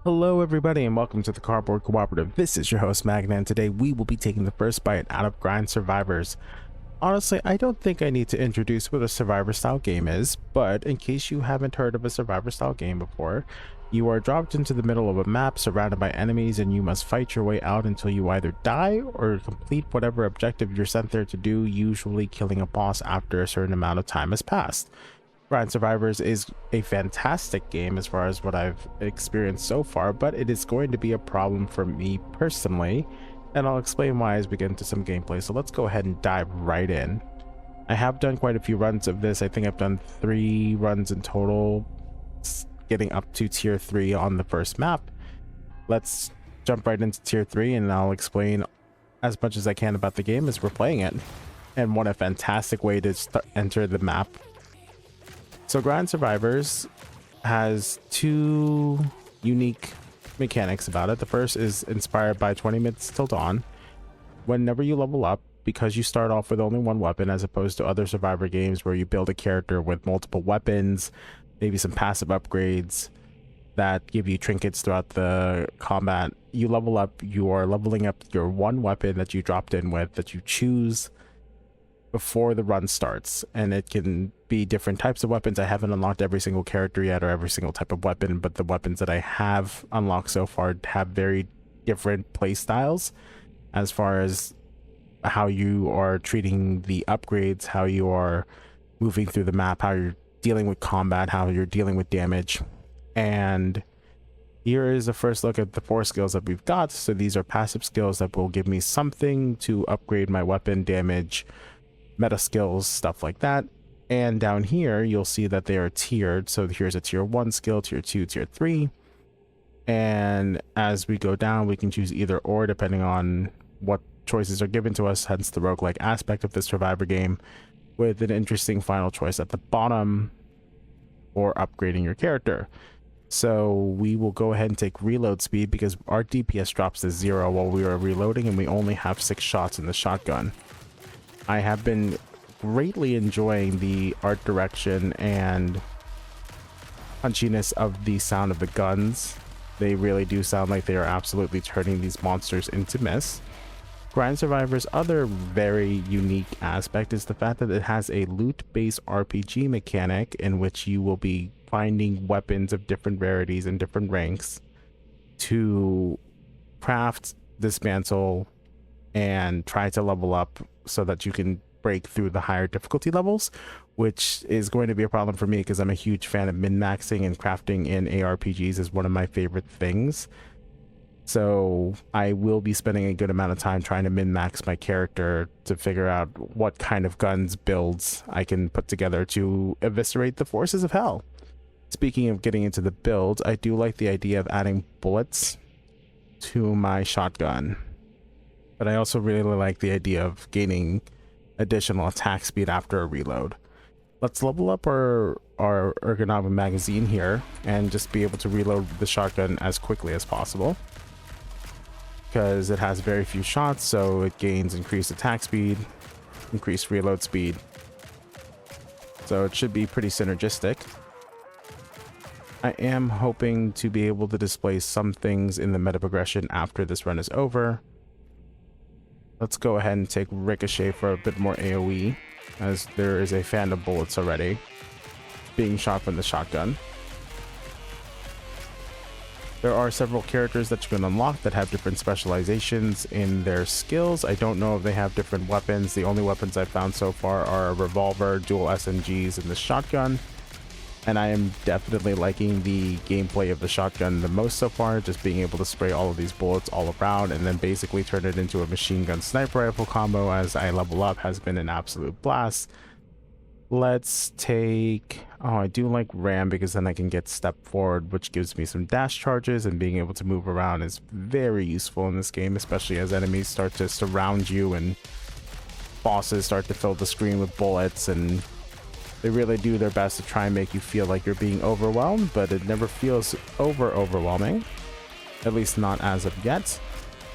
Hello everybody and welcome to the Cardboard Cooperative. This is your host Magna, and today we will be taking the first bite out of Grind Survivors. Honestly, I don't think I need to introduce what a survivor style game is, but in case you haven't heard of a survivor style game before, you are dropped into the middle of a map surrounded by enemies and you must fight your way out until you either die or complete whatever objective you're sent there to do, usually killing a boss after a certain amount of time has passed. Grind Survivors is a fantastic game as far as what I've experienced so far, but it is going to be a problem for me personally, and I'll explain why as we get into some gameplay. So let's go ahead and dive right in. I have done quite a few runs of this. I think I've done 3 runs in total, getting up to tier 3 on the first map. Let's jump right into tier 3 and I'll explain as much as I can about the game as we're playing it, and what a fantastic way to enter the map. So Grind Survivors has 2 unique mechanics about it. The first is inspired by 20 minutes till dawn. Whenever you level up, because you start off with only 1 weapon as opposed to other survivor games where you build a character with multiple weapons, maybe some passive upgrades that give you trinkets throughout the combat, you level up, you are leveling up your 1 weapon that you dropped in with that you choose before the run starts, and it can be different types of weapons. I haven't unlocked every single character yet or every single type of weapon, but the weapons that I have unlocked so far have very different play styles as far as how you are treating the upgrades, how you are moving through the map, how you're dealing with combat, how you're dealing with damage. And here is a first look at the 4 skills that we've got. So these are passive skills that will give me something to upgrade my weapon, damage, meta skills, stuff like that. And down here you'll see that they are tiered. So here's a tier 1 skill, tier 2, tier 3, and as we go down we can choose either or depending on what choices are given to us, hence the roguelike aspect of this survivor game, with an interesting final choice at the bottom for upgrading your character. So we will go ahead and take reload speed because our DPS drops to 0 while we are reloading, and we only have 6 shots in the shotgun. I have been greatly enjoying the art direction and punchiness of the sound of the guns. They really do sound like they are absolutely turning these monsters into mist. Grind Survivor's other very unique aspect is the fact that it has a loot-based RPG mechanic in which you will be finding weapons of different rarities and different ranks to craft, dismantle, and try to level up so that you can break through the higher difficulty levels, which is going to be a problem for me because I'm a huge fan of min-maxing, and crafting in ARPGs is one of my favorite things. So I will be spending a good amount of time trying to min-max my character to figure out what kind of guns builds I can put together to eviscerate the forces of hell. Speaking of getting into the build, I do like the idea of adding bullets to my shotgun, but I also really like the idea of gaining additional attack speed after a reload. Let's level up our ergonomic magazine here and just be able to reload the shotgun as quickly as possible, because it has very few shots, so it gains increased attack speed, increased reload speed, so it should be pretty synergistic. I am hoping to be able to display some things in the meta progression after this run is over. Let's go ahead and take Ricochet for a bit more AoE, as there is a fan of bullets already being shot from the shotgun. There are several characters that you can unlock that have different specializations in their skills. I don't know if they have different weapons. The only weapons I've found so far are a revolver, dual SMGs, and the shotgun. And I am definitely liking the gameplay of the shotgun the most so far, just being able to spray all of these bullets all around and then basically turn it into a machine gun sniper rifle combo as I level up has been an absolute blast. Let's take, oh, I do like Ram because then I can get step forward, which gives me some dash charges, and being able to move around is very useful in this game, especially as enemies start to surround you and bosses start to fill the screen with bullets, and they really do their best to try and make you feel like you're being overwhelmed, but it never feels overwhelming, at least not as of yet.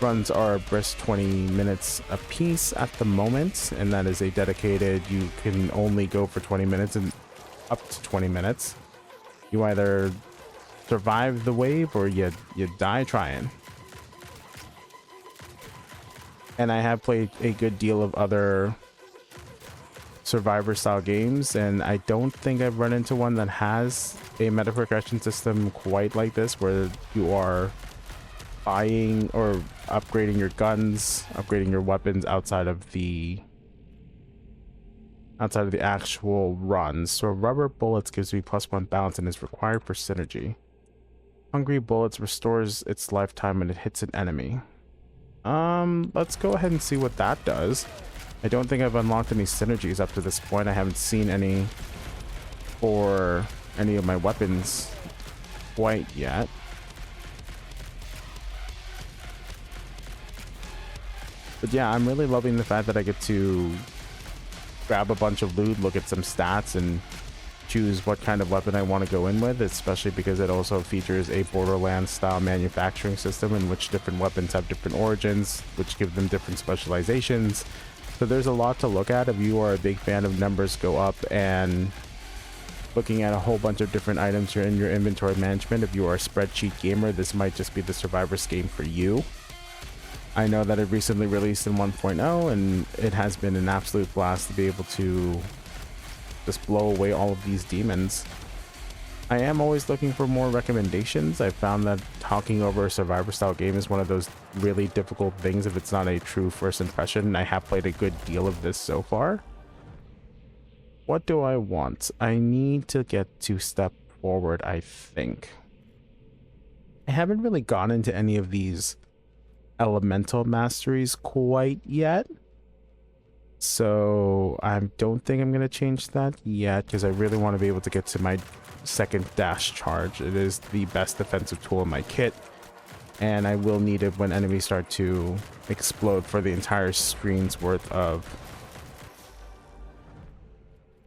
Runs are a brisk 20 minutes a piece at the moment, and that is a dedicated, you can only go for 20 minutes and up to 20 minutes. You either survive the wave or you die trying. And I have played a good deal of other survivor style games, and I don't think I've run into one that has a meta progression system quite like this, where you are buying or upgrading your guns, upgrading your weapons outside of the actual runs. So rubber bullets gives me +1 balance and is required for synergy. Hungry bullets restores its lifetime when it hits an enemy. Let's go ahead and see what that does. I don't think I've unlocked any synergies up to this point. I haven't seen any for any of my weapons quite yet. But yeah, I'm really loving the fact that I get to grab a bunch of loot, look at some stats, and choose what kind of weapon I want to go in with, especially because it also features a Borderlands style manufacturing system in which different weapons have different origins, which give them different specializations. So there's a lot to look at. If you are a big fan of numbers go up and looking at a whole bunch of different items here in your inventory management, if you are a spreadsheet gamer, this might just be the Survivors game for you. I know that it recently released in 1.0 and it has been an absolute blast to be able to just blow away all of these demons. I am always looking for more recommendations. I found that talking over a survivor style game is one of those really difficult things if it's not a true first impression. I have played a good deal of this so far. What do I want? I need to get to step forward, I think. I haven't really gone into any of these elemental masteries quite yet, so I don't think I'm going to change that yet, because I really want to be able to get to my second dash charge. It is the best defensive tool in my kit, and I will need it when enemies start to explode for the entire screen's worth of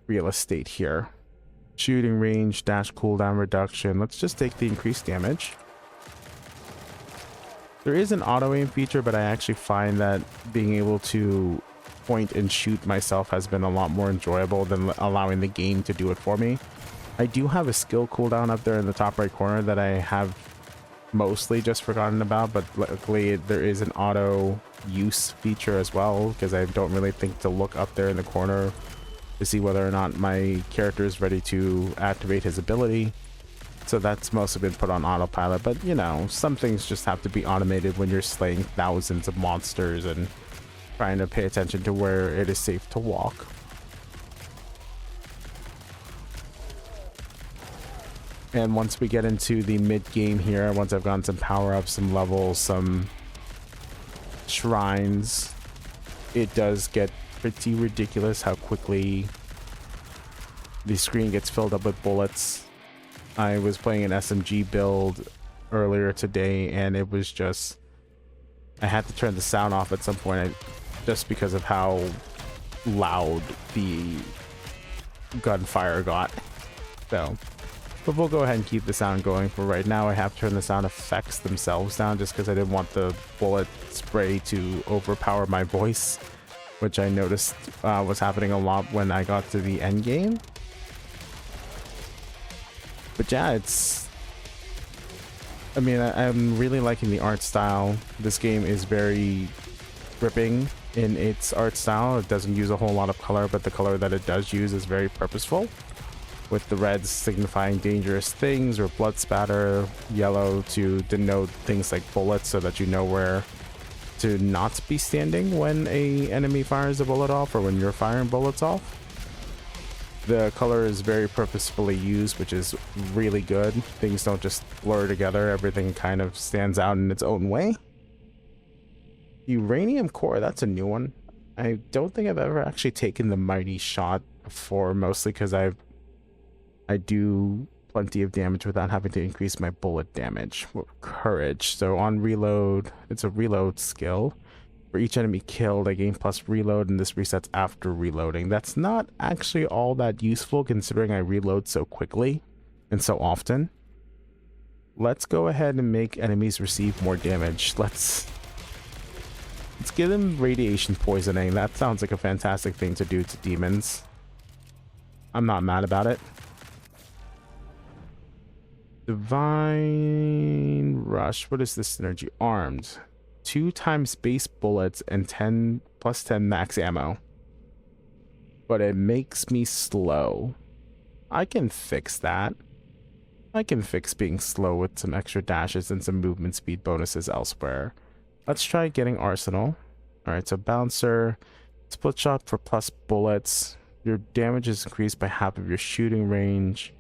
real estate here. Shooting range, dash cooldown reduction. Let's just take the increased damage. There is an auto aim feature, but I actually find that being able to point and shoot myself has been a lot more enjoyable than allowing the game to do it for me. I do have a skill cooldown up there in the top right corner that I have mostly just forgotten about, but luckily there is an auto use feature as well, because I don't really think to look up there in the corner to see whether or not my character is ready to activate his ability. So that's mostly been put on autopilot, but you know, some things just have to be automated when you're slaying thousands of monsters and trying to pay attention to where it is safe to walk. And once we get into the mid game here, once I've gotten some power ups, some levels, some shrines, it does get pretty ridiculous how quickly the screen gets filled up with bullets. I was playing an SMG build earlier today, and it was just, I had to turn the sound off at some point just because of how loud the gunfire got. So, but we'll go ahead and keep the sound going for right now. I have turned the sound effects themselves down just because I didn't want the bullet spray to overpower my voice, which I noticed was happening a lot when I got to the end game. But yeah, I'm really liking the art style. This game is very gripping in its art style. It doesn't use a whole lot of color, but the color that it does use is very purposeful, with the reds signifying dangerous things or blood spatter, yellow to denote things like bullets so that you know where to not be standing when a enemy fires a bullet off or when you're firing bullets off. The color is very purposefully used, which is really good. Things don't just blur together. Everything kind of stands out in its own way. Uranium core, that's a new one. I don't think I've ever actually taken the mighty shot before, mostly because I do plenty of damage without having to increase my bullet damage. Courage. So on reload, it's a reload skill. For each enemy killed, I gain plus reload, and this resets after reloading. That's not actually all that useful considering I reload so quickly and so often. Let's go ahead and make enemies receive more damage. Let's give them radiation poisoning. That sounds like a fantastic thing to do to demons. I'm not mad about it. Divine Rush. What is this synergy? Armed. 2 times base bullets and 10 plus 10 max ammo. But it makes me slow. I can fix that. I can fix being slow with some extra dashes and some movement speed bonuses elsewhere. Let's try getting Arsenal. Alright, so Bouncer. Split shot for plus bullets. Your damage is increased by half of your shooting range.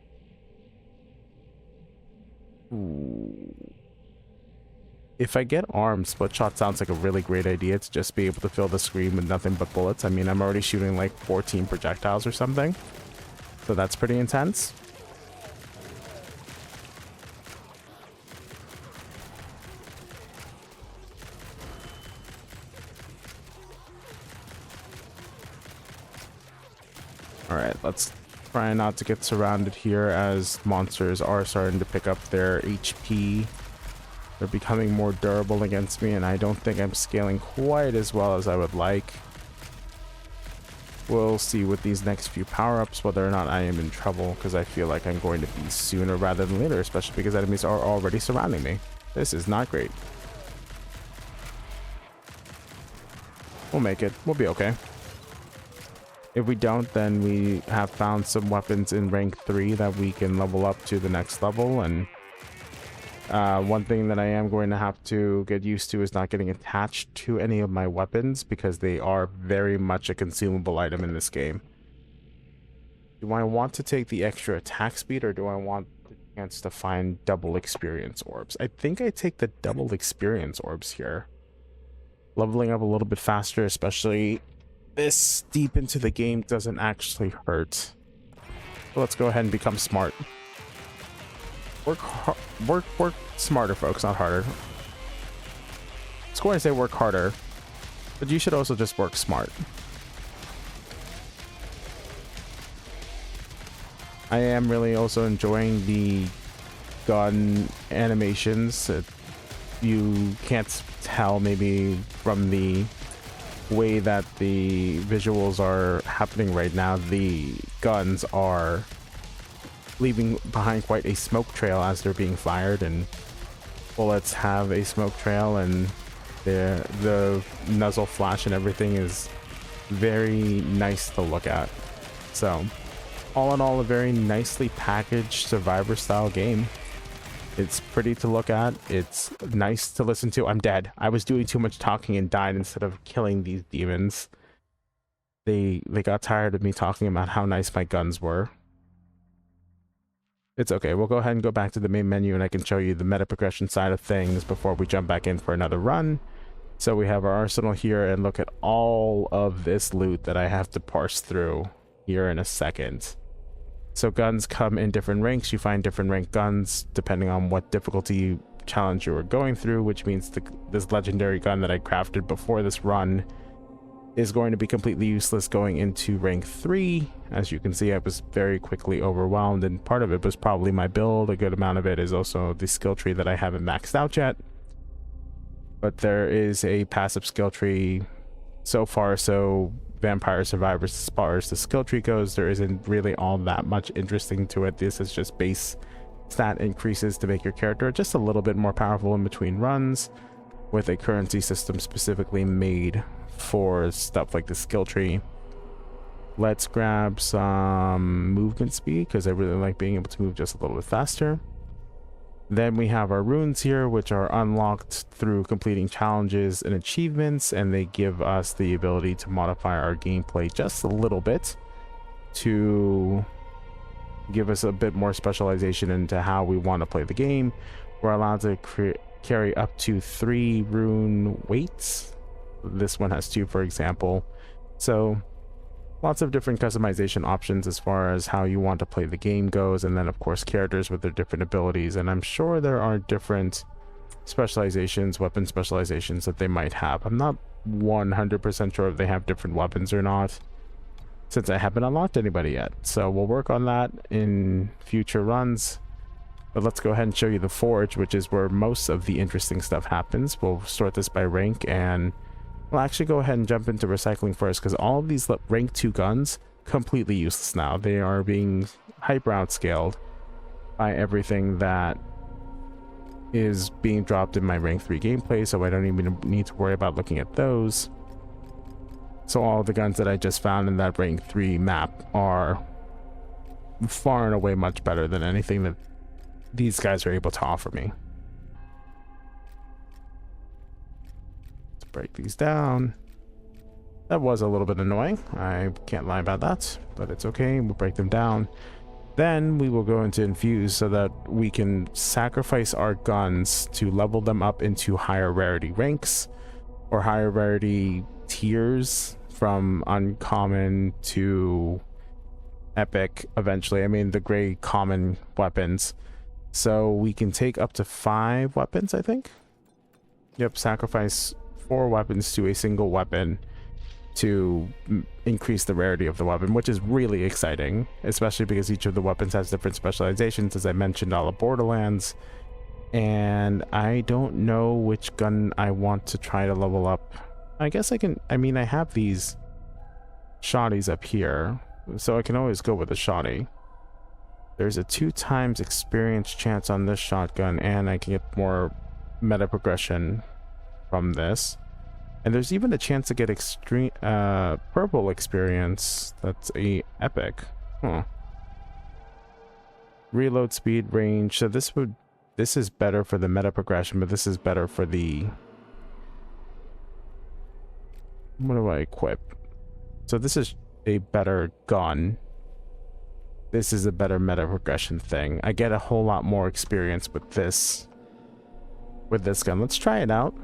Ooh. If I get armed, split shot sounds like a really great idea to just be able to fill the screen with nothing but bullets. I mean, I'm already shooting like 14 projectiles or something. So that's pretty intense. Alright, let's try not to get surrounded here as monsters are starting to pick up their HP. They're becoming more durable against me, and I don't think I'm scaling quite as well as I would like. We'll see with these next few power-ups whether or not I am in trouble, because I feel like I'm going to be sooner rather than later, especially because enemies are already surrounding me. This is not great. We'll make it. We'll be okay. If we don't, then we have found some weapons in rank 3 that we can level up to the next level. And one thing that I am going to have to get used to is not getting attached to any of my weapons, because they are very much a consumable item in this game. Do I want to take the extra attack speed, or do I want the chance to find double experience orbs? I think I take the double experience orbs here. Leveling up a little bit faster, especially this deep into the game, doesn't actually hurt. So let's go ahead and become smart. Work smarter, folks, not harder. It's going to say work harder, but you should also just work smart. I am really also enjoying the gun animations. You can't tell maybe from the way that the visuals are happening right now, the guns are leaving behind quite a smoke trail as they're being fired, and bullets have a smoke trail, and the muzzle flash and everything is very nice to look at. So all in all, a very nicely packaged survivor style game. It's pretty to look at. It's nice to listen to. I'm dead. I was doing too much talking and died instead of killing these demons. They got tired of me talking about how nice my guns were. It's okay. We'll go ahead and go back to the main menu, and I can show you the meta progression side of things before we jump back in for another run. So we have our arsenal here, and look at all of this loot that I have to parse through here in a second. So guns come in different ranks. You find different rank guns depending on what difficulty challenge you were going through, which means this legendary gun that I crafted before this run is going to be completely useless going into rank 3. As you can see, I was very quickly overwhelmed, and part of it was probably my build. A good amount of it is also the skill tree that I haven't maxed out yet. But there is a passive skill tree. So far, so Vampire Survivors, as far as the skill tree goes, there isn't really all that much interesting to it. This is just base stat increases to make your character just a little bit more powerful in between runs, with a currency system specifically made for stuff like the skill tree. Let's grab some movement speed, because I really like being able to move just a little bit faster. Then we have our runes here, which are unlocked through completing challenges and achievements, and they give us the ability to modify our gameplay just a little bit to give us a bit more specialization into how we want to play the game. We're allowed to carry up to 3 rune weights. This one has 2, for example. So lots of different customization options as far as how you want to play the game goes, and then of course characters with their different abilities. And I'm sure there are different specializations, weapon specializations that they might have. I'm not 100% sure if they have different weapons or not, since I haven't unlocked anybody yet. So we'll work on that in future runs. But let's go ahead and show you the forge, which is where most of the interesting stuff happens. We'll sort this by rank, and we'll actually go ahead and jump into recycling first, because all of these rank 2 guns completely useless now. They are being hyper outscaled. by everything that is being dropped in my rank 3 gameplay, so I don't even need to worry about looking at those. So all the guns that I just found in that rank 3 map are far and away much better than anything that these guys are able to offer me. Let's break these down. That was a little bit annoying, I can't lie about that, but it's okay, we'll break them down. Then we will go into infuse so that we can sacrifice our guns to level them up into higher rarity ranks or higher rarity tiers from uncommon to epic eventually. I mean, the gray common weapons. So we can take up to 5 weapons, I think. Yep, sacrifice 4 weapons to a single weapon to increase the rarity of the weapon, which is really exciting, especially because each of the weapons has different specializations, as I mentioned, all of Borderlands. And I don't know which gun I want to try to level up. I guess I can, I mean, I have these shotties up here, so I can always go with a shotty. There's a 2 times experience chance on this shotgun, and I can get more meta progression from this. And there's even a chance to get extreme purple experience. That's a epic. Huh. Reload speed, range. So this is better for the meta progression, but this is better for the, what do I equip? So this is a better gun. This is a better meta progression thing. I get a whole lot more experience with this gun. Let's try it out.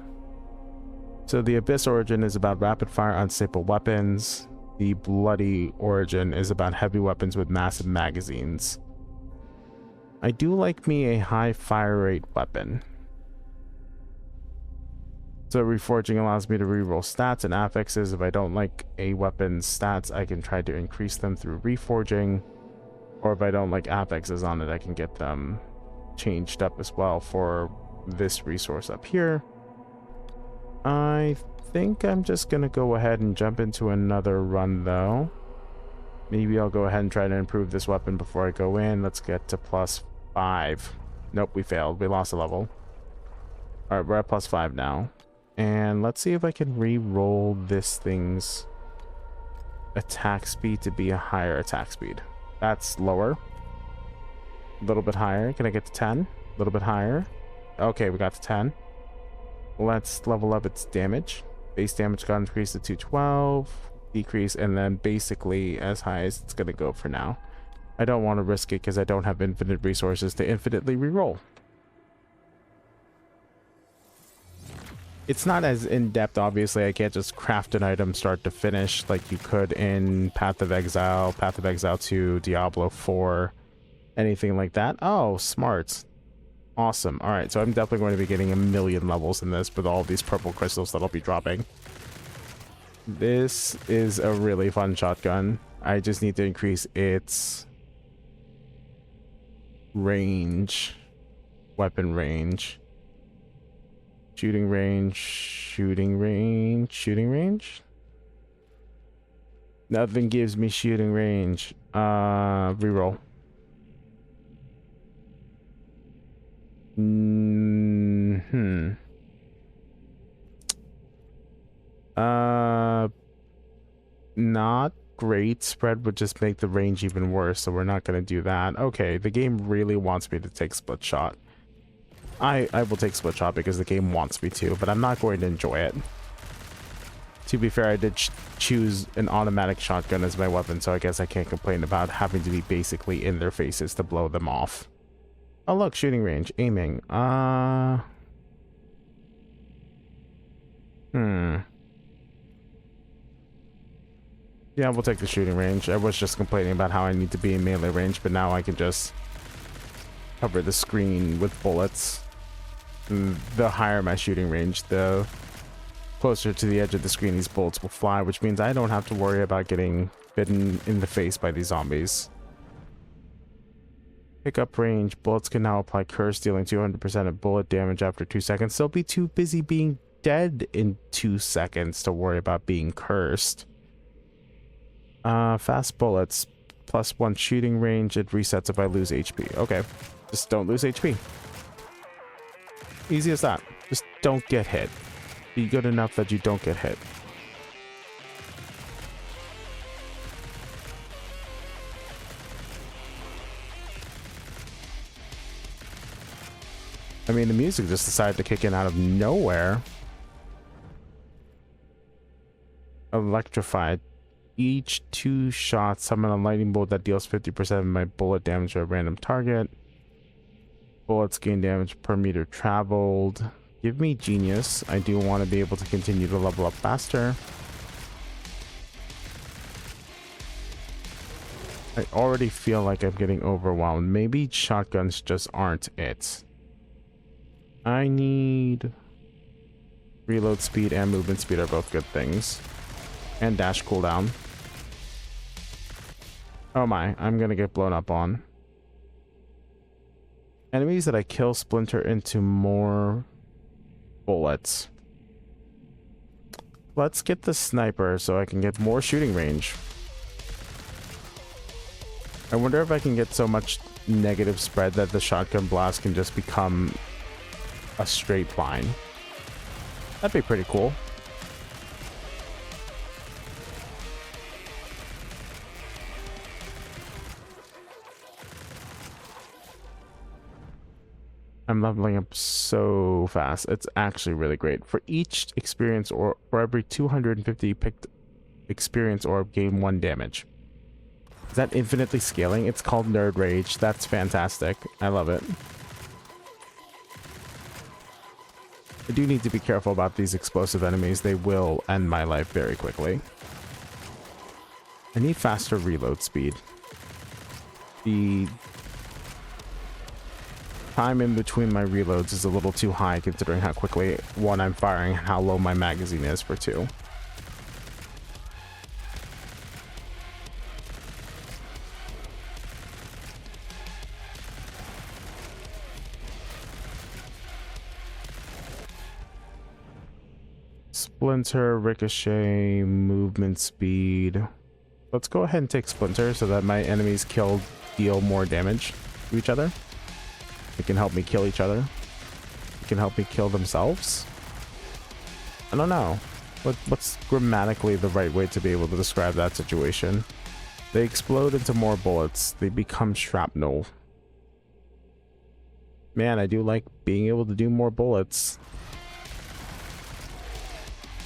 So the Abyss Origin is about rapid fire unstable weapons. The Bloody Origin is about heavy weapons with massive magazines. I do like me a high fire rate weapon. So reforging allows me to reroll stats and affixes. If I don't like a weapon's stats, I can try to increase them through reforging. Or if I don't like affixes on it, I can get them changed up as well for this resource up here. I think I'm just gonna go ahead and jump into another run though. Maybe I'll go ahead and try to improve this weapon before I go in. Let's get to +5. Nope, we failed. We lost a level. Alright, we're at +5 now. And let's see if I can re-roll this thing's attack speed to be a higher attack speed. That's lower. A little bit higher. Can I get to 10? A little bit higher. Okay, we got to 10. Let's level up its damage. Base damage got increased to 212, decrease, and then basically as high as it's going to go for now. I don't want to risk it because I don't have infinite resources to infinitely reroll. It's not as in-depth, obviously. I can't just craft an item start to finish like you could in Path of Exile 2, Diablo 4, anything like that. Oh, smart. Awesome. All right, so I'm definitely going to be getting 1,000,000 levels in this with all these purple crystals that I'll be dropping. This is a really fun shotgun. I just need to increase its range, weapon range, shooting range, shooting range, shooting range. Nothing gives me shooting range. Reroll. Not great. Spread would just make the range even worse, so we're not going to do that. Okay, the game really wants me to take split shot. I will take split shot because the game wants me to, but I'm not going to enjoy it. To be fair, I did choose an automatic shotgun as my weapon, so I guess I can't complain about having to be basically in their faces to blow them off. Oh look, shooting range, aiming. Yeah, we'll take the shooting range. I was just complaining about how I need to be in melee range, but now I can just cover the screen with bullets. The higher my shooting range, the closer to the edge of the screen these bullets will fly, which means I don't have to worry about getting bitten in the face by these zombies. Pick up range. Bullets can now apply curse, dealing 200% of bullet damage after 2 seconds. They'll be too busy being dead in 2 seconds to worry about being cursed. Fast bullets. +1 shooting range. It resets if I lose HP. Okay. Just don't lose HP. Easy as that. Just don't get hit. Be good enough that you don't get hit. I mean, the music just decided to kick in out of nowhere. Electrified. Each 2 shots summon a lightning bolt that deals 50% of my bullet damage to a random target. Bullets gain damage per meter traveled. Give me genius. I do want to be able to continue to level up faster. I already feel like I'm getting overwhelmed. Maybe shotguns just aren't it. I need reload speed and movement speed are both good things. And dash cooldown. Oh my, I'm gonna get blown up on. Enemies that I kill splinter into more bullets. Let's get the sniper so I can get more shooting range. I wonder if I can get so much negative spread that the shotgun blast can just become a straight line. That'd be pretty cool. I'm leveling up so fast. It's actually really great. For each experience or for every 250 picked experience orb, gain 1 damage. Is that infinitely scaling? It's called Nerd Rage. That's fantastic. I love it. I do need to be careful about these explosive enemies. They will end my life very quickly. I need faster reload speed. The time in between my reloads is a little too high considering how quickly, 1, I'm firing, how low my magazine is for 2. Splinter, ricochet, movement speed. Let's go ahead and take Splinter so that my enemies killed deal more damage to each other. It can help me kill each other. It can help me kill themselves. I don't know. What's grammatically the right way to be able to describe that situation? They explode into more bullets. They become shrapnel. Man, I do like being able to do more bullets.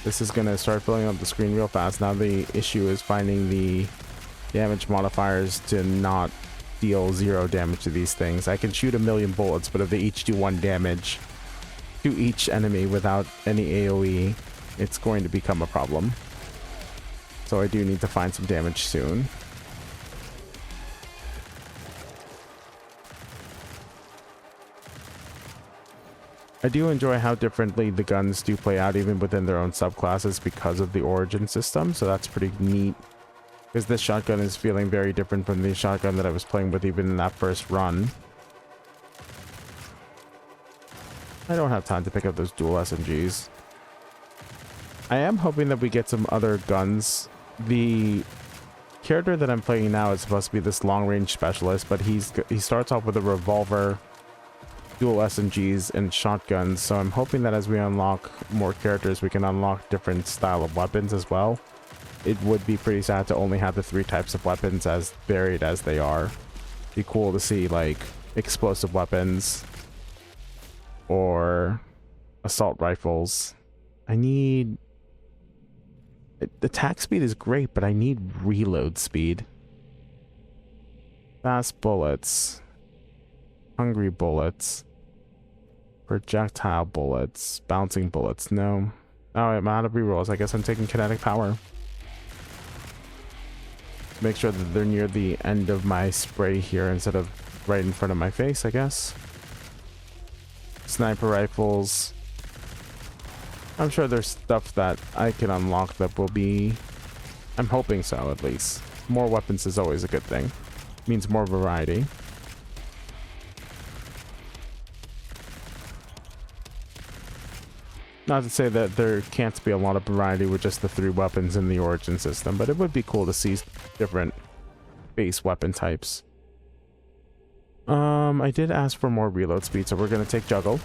This is gonna start filling up the screen real fast. Now the issue is finding the damage modifiers to not deal 0 damage to these things. I can shoot 1,000,000 bullets, but if they each do 1 damage to each enemy without any AoE, it's going to become a problem. So I do need to find some damage soon. I do enjoy how differently the guns do play out even within their own subclasses because of the origin system, so that's pretty neat. Because this shotgun is feeling very different from the shotgun that I was playing with even in that first run. I don't have time to pick up those dual SMGs. I am hoping that we get some other guns. The character that I'm playing now is supposed to be this long-range specialist, but he starts off with a revolver, dual SMGs, and shotguns. So I'm hoping that as we unlock more characters, we can unlock different style of weapons as well. It would be pretty sad to only have the 3 types of weapons as varied as they are. Be cool to see like explosive weapons or assault rifles. I need... Attack speed is great, but I need reload speed. Fast bullets. Hungry bullets. Projectile bullets. Bouncing bullets. No. Oh, I'm out of rerolls. I guess I'm taking kinetic power. Make sure that they're near the end of my spray here instead of right in front of my face, I guess. Sniper rifles. I'm sure there's stuff that I can unlock that will be... I'm hoping so, at least. More weapons is always a good thing. Means more variety. Not to say that there can't be a lot of variety with just the 3 weapons in the origin system, but it would be cool to see different base weapon types. I did ask for more reload speed, so we're gonna take juggle.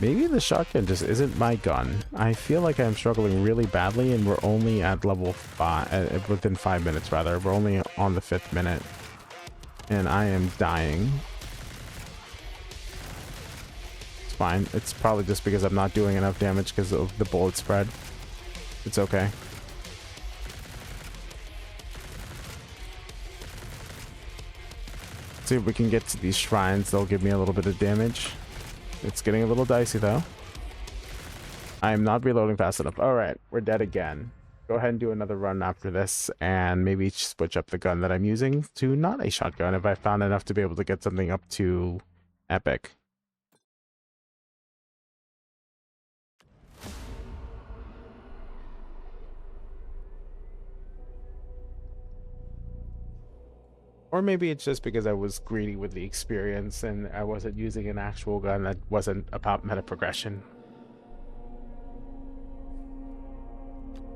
Maybe the shotgun just isn't my gun. I feel like I'm struggling really badly, and we're only at level 5, within 5 minutes rather. We're only on the 5th minute, and I am dying. It's fine. It's probably just because I'm not doing enough damage because of the bullet spread. It's okay. See if we can get to these shrines. They'll give me a little bit of damage. It's getting a little dicey though. I am not reloading fast enough. All right, we're dead again. Go ahead and do another run after this, and maybe switch up the gun that I'm using to not a shotgun if I found enough to be able to get something up to epic. Or maybe it's just because I was greedy with the experience and I wasn't using an actual gun that wasn't about meta progression.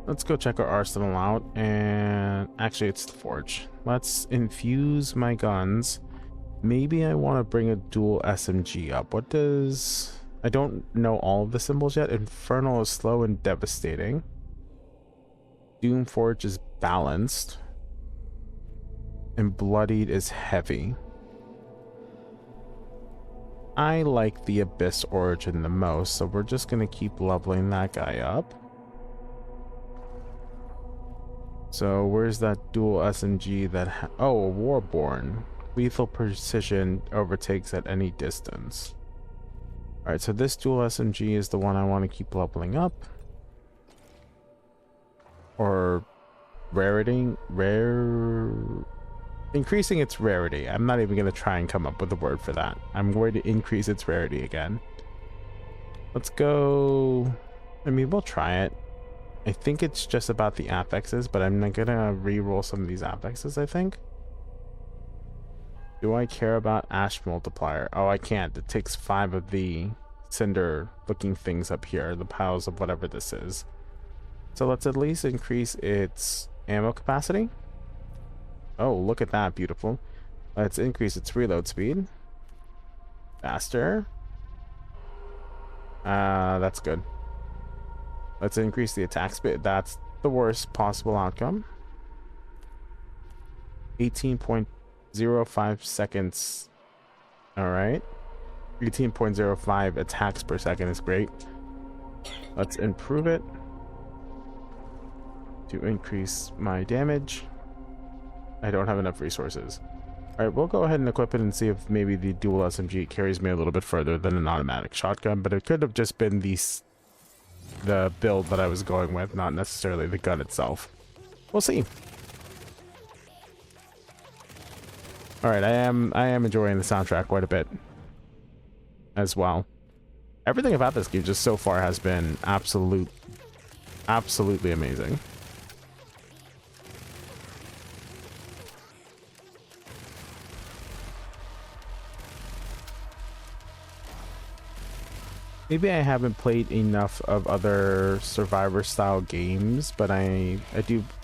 Let's go check our arsenal out, and actually it's the forge. Let's infuse my guns. Maybe I want to bring a dual SMG up. What does... I don't know all of the symbols yet. Infernal is slow and devastating. Doom Forge is balanced. And bloodied is heavy. I like the Abyss Origin the most, so we're just gonna keep leveling that guy up. So where's that dual SMG that oh, a Warborn. Lethal precision overtakes at any distance. Alright, so this dual SMG is the one I want to keep leveling up. Or increasing its rarity. I'm not even going to try and come up with a word for that. I'm going to increase its rarity again. Let's go... I mean, we'll try it. I think it's just about the affixes, but I'm going to re-roll some of these affixes, I think. Do I care about Ash Multiplier? Oh, I can't. It takes 5 of the cinder-looking things up here, the piles of whatever this is. So let's at least increase its ammo capacity. Oh, look at that. Beautiful. Let's increase its reload speed. Faster. That's good. Let's increase the attack speed. That's the worst possible outcome. 18.05 seconds. Alright. 18.05 attacks per second is great. Let's improve it to increase my damage. I don't have enough resources. Alright, we'll go ahead and equip it and see if maybe the dual SMG carries me a little bit further than an automatic shotgun, but it could have just been the build that I was going with, not necessarily the gun itself. We'll see. Alright, I am enjoying the soundtrack quite a bit as well. Everything about this game just so far has been absolutely amazing. Maybe I haven't played enough of other survivor style games, but I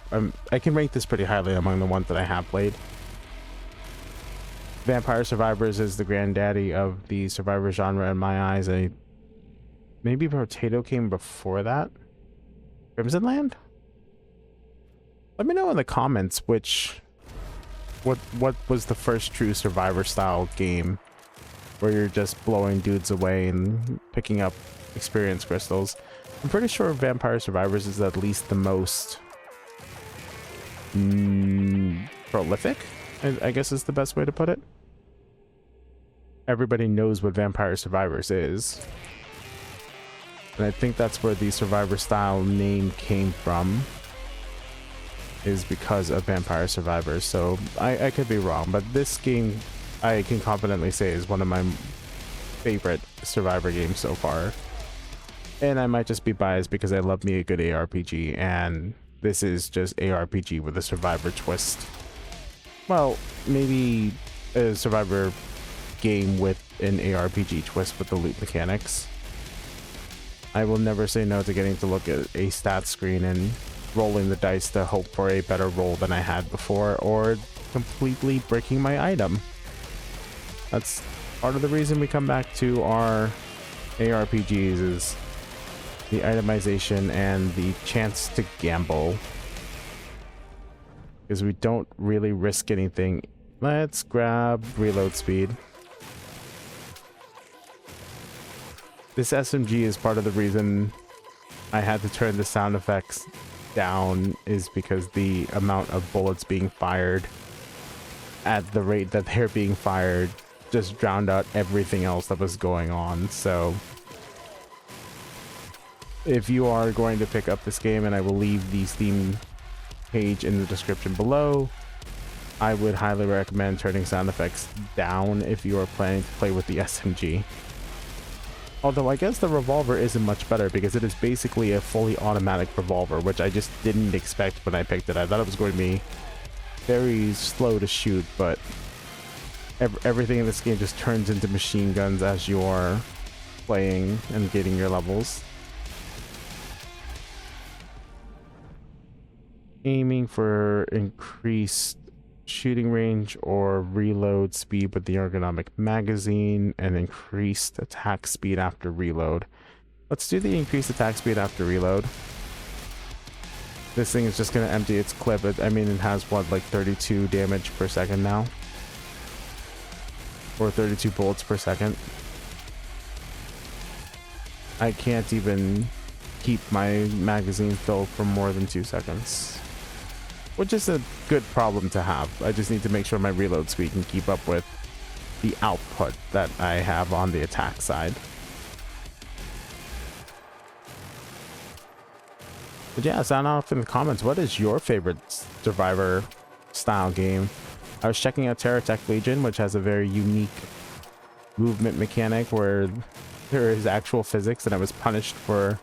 can rank this pretty highly among the ones that I have played. Vampire Survivors is the granddaddy of the survivor genre in my eyes. Maybe Potato came before that. Crimson Land? Let me know in the comments what was the first true survivor style game where you're just blowing dudes away and picking up experience crystals. I'm pretty sure Vampire Survivors is at least the most prolific, I guess is the best way to put it. Everybody knows what Vampire Survivors is. And I think that's where the survivor style name came from, is because of Vampire Survivors. So I could be wrong, but this game I can confidently say is one of my favorite survivor games so far. And I might just be biased because I love me a good ARPG, and this is just ARPG with a survivor twist. Well, maybe a survivor game with an ARPG twist with the loot mechanics. I will never say no to getting to look at a stat screen and rolling the dice to hope for a better roll than I had before, or completely breaking my item. That's part of the reason we come back to our ARPGs, is the itemization and the chance to gamble, because we don't really risk anything. Let's grab reload speed. This SMG is part of the reason I had to turn the sound effects down, is because the amount of bullets being fired at the rate that they're being fired just drowned out everything else that was going on. So if you are going to pick up this game, and I will leave the Steam page in the description below, I would highly recommend turning sound effects down if you are planning to play with the SMG. Although I guess the revolver isn't much better, because it is basically a fully automatic revolver, which I just didn't expect when I picked it. I thought it was going to be very slow to shoot, but everything in this game just turns into machine guns as you're playing and getting your levels. Aiming for increased shooting range or reload speed with the ergonomic magazine, and increased attack speed after reload. Let's do the increased attack speed after reload. This thing is just going to empty its clip. I mean, it has what, like 32 damage per second now, or 32 bullets per second. I can't even keep my magazine filled for more than 2 seconds, which is a good problem to have. I just need to make sure my reload speed can keep up with the output that I have on the attack side. But yeah, sound off in the comments. What is your favorite survivor style game? I was checking out Tech Legion, which has a very unique movement mechanic where there is actual physics, and I was punished for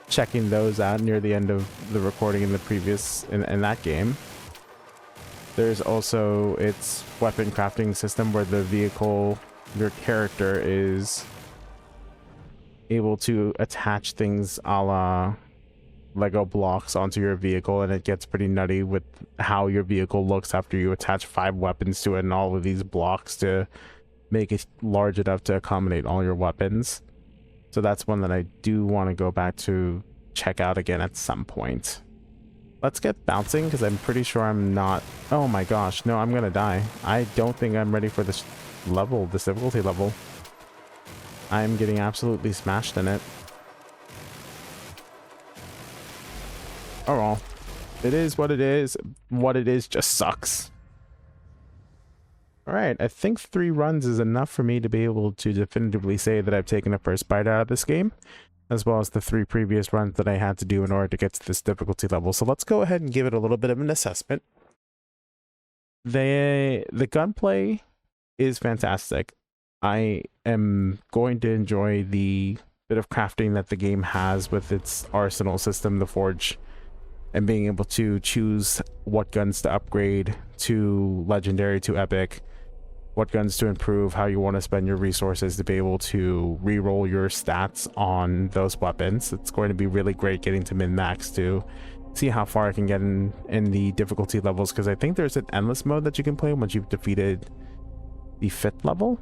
checking those out near the end of the recording in the previous in that game. There's also its weapon crafting system, where the vehicle, your character, is able to attach things a la Lego blocks onto your vehicle, and it gets pretty nutty with how your vehicle looks after you attach 5 weapons to it and all of these blocks to make it large enough to accommodate all your weapons. So that's one that I do want to go back to check out again at some point. Let's get bouncing, because I'm pretty sure I'm not... Oh my gosh, no, I'm gonna die. I don't think I'm ready for this level, this difficulty level. I'm getting absolutely smashed in it. Oh well, it is what it is. What it is just sucks. Alright, I think 3 runs is enough for me to be able to definitively say that I've taken a first bite out of this game, as well as the 3 previous runs that I had to do in order to get to this difficulty level. So let's go ahead and give it a little bit of an assessment. The gunplay is fantastic. I am going to enjoy the bit of crafting that the game has with its arsenal system, the Forge, and being able to choose what guns to upgrade to legendary, to epic, what guns to improve, how you want to spend your resources to be able to re-roll your stats on those weapons. It's going to be really great getting to min-max to see how far I can get in the difficulty levels, because I think there's an endless mode that you can play once you've defeated the 5th level.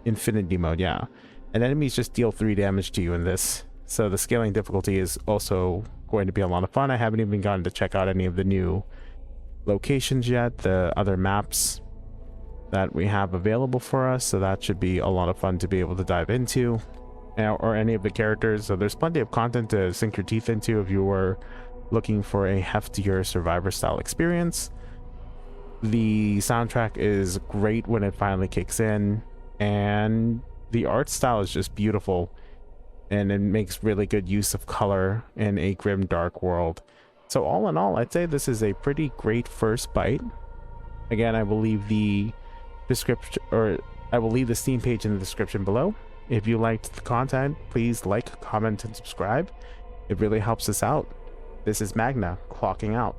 Infinity mode, yeah. And enemies just deal 3 damage to you in this. So the scaling difficulty is also going to be a lot of fun. I haven't even gotten to check out any of the new locations yet, the other maps that we have available for us, so that should be a lot of fun to be able to dive into, or any of the characters. So there's plenty of content to sink your teeth into if you were looking for a heftier survivor style experience. The soundtrack is great when it finally kicks in, and the art style is just beautiful, and it makes really good use of color in a Grimdark world. So all in all, I'd say this is a pretty great first bite. Again, I will leave the description, or I will leave the Steam page in the description below. If you liked the content, please like, comment, and subscribe. It really helps us out. This is Magna, clocking out.